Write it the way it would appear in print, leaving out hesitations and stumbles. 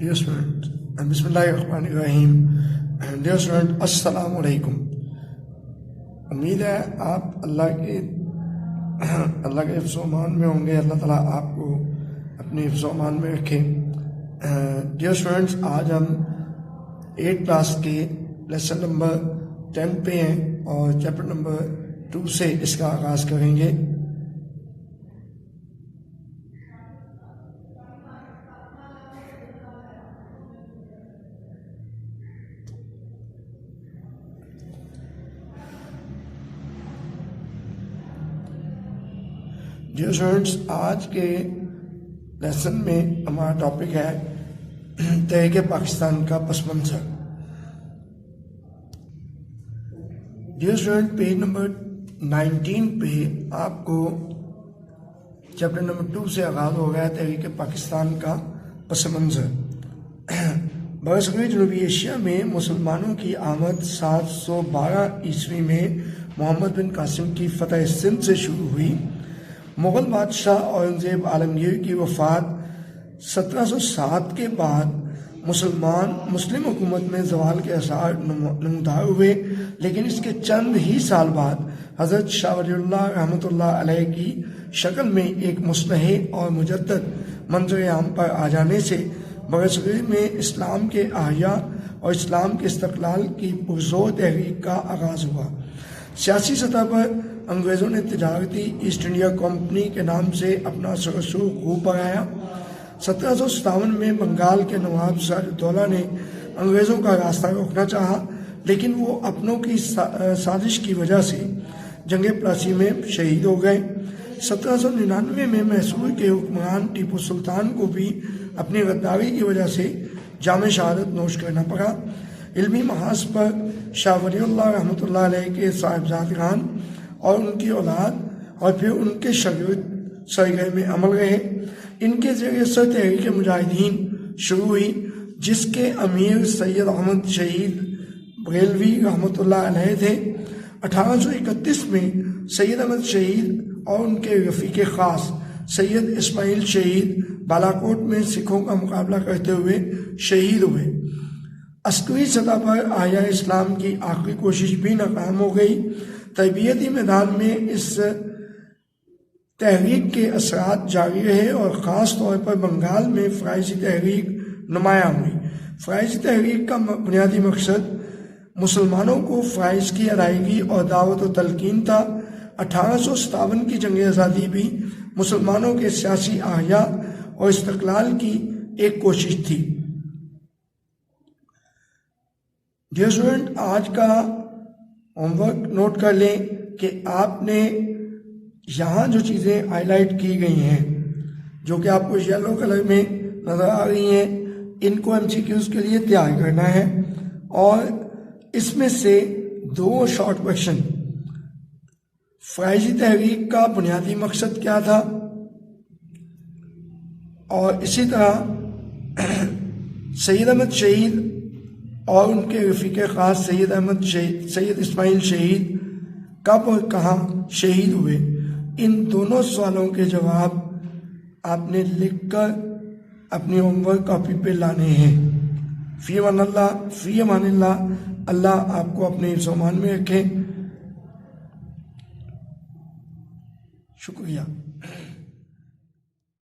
Dear students, Bismillahirrahmanirrahim. Dear students, अस्सलाम वालेकुम। उम्मीद है आप अल्लाह के हिफ्ज़-ओ-अमान में होंगे। अल्लाह ताला आपको अपने हिफ्ज़-ओ-अमान में रखे। डियर स्टूडेंट्स, आज हम 8th क्लास के लेसन नंबर 10 पे हैं और चैप्टर नंबर 2 से इसका आगाज़ करेंगे। डियर स्टूडेंट्स, आज के लेसन में हमारा टॉपिक है तहरीक पाकिस्तान का पस मंज़र। डियर स्टूडेंट, पेज नंबर 19 पे आपको चैप्टर नंबर 2 से आगाज़ हो गया है तहरीक पाकिस्तान का पस मंज़र। बरसगीर जनूबी एशिया में मुसलमानों की आमद 712 ईस्वी में मोहम्मद बिन कासिम की फतह सिंध से शुरू हुई। मुग़ल बादशाह औरंगज़ेब आलमगीर की वफ़ात 1707 के बाद मुस्लिम हुकूमत में ज़वाल के आसार नमूदार हुए, लेकिन इसके चंद ही साल बाद हज़रत शाह वलीउल्लाह रहमतुल्लाह अलैह की शक्ल में एक मुस्लह और मुजद्दद मंज़र आम पर आ जाने से बरसगीर में इस्लाम के अहया और इस्लाम के इस्तक़लाल की पुरज़ोर तहरीक का आगाज़ हुआ। सियासी सतह पर अंग्रेज़ों ने तिजारती ईस्ट इंडिया कंपनी के नाम से अपना रसूख खूब बढ़ाया। 1757 में बंगाल के नवाब सिराजुद्दौला ने अंग्रेज़ों का रास्ता रोकना चाहा, लेकिन वो अपनों की साजिश की वजह से जंग प्लासी में शहीद हो गए। 1799 में मैसूर के हुक्मरान टीपू सुल्तान को भी अपनी गद्दारी की वजह से जाम शहादत नोश करना पड़ा। इल्मी महाज पर शाह वलीउल्लाह रहमतुल्लाह अलैह के साहिबजादगान और उनकी औलाद और फिर उनके शागिर्द सरगर्ह में अमल रहे। इनके ज़रिए से तहरीक मुजाहिदीन शुरू हुई, जिसके अमीर सैयद अहमद शहीद बरेलवी रहमतुल्लाह अलैह थे। 1831 में सैयद अहमद शहीद और उनके रफ़ीक़ ख़ास सैयद इस्माइल शहीद बालाकोट में सिखों का मुकाबला करते हुए शहीद हुए। अस्करी सतह पर आया इस्लाम की आखिरी कोशिश भी नाकाम हो गई। तरबियती मैदान में इस तहरीक के असरात जारी रहे और ख़ास तौर पर बंगाल में फ़राइज़ी तहरीक नुमायाँ हुई। फ़राइज़ी तहरीक का बुनियादी मकसद मुसलमानों को फ़राइज़ की अदायगी और दावत व तलकीन था। 1857 की जंग आज़ादी भी मुसलमानों के सियासी अहया और इस्तक़लाल की एक कोशिश थी। डियर स्टूडेंट, आज का होमवर्क नोट कर लें कि आपने यहाँ जो चीज़ें हाईलाइट की गई हैं, जो कि आपको येलो कलर में नज़र आ रही हैं, इनको MCQs के लिए तैयार करना है। और इसमें से 2 शॉर्ट क्वेश्चन, फ़राइज़ी तहरीक का बुनियादी मकसद क्या था, और इसी तरह सैयद अहमद शहीद और उनके रफ़ीक़ ख़ास सैयद इस्माइल शहीद कब और कहाँ शहीद हुए। इन दोनों सवालों के जवाब आपने लिखकर अपनी होमवर्क कॉपी पे लाने हैं। फ़ी अमानिल्लाह। अल्लाह आपको अपने हिफ्ज़-ओ-अमान में रखे। शुक्रिया।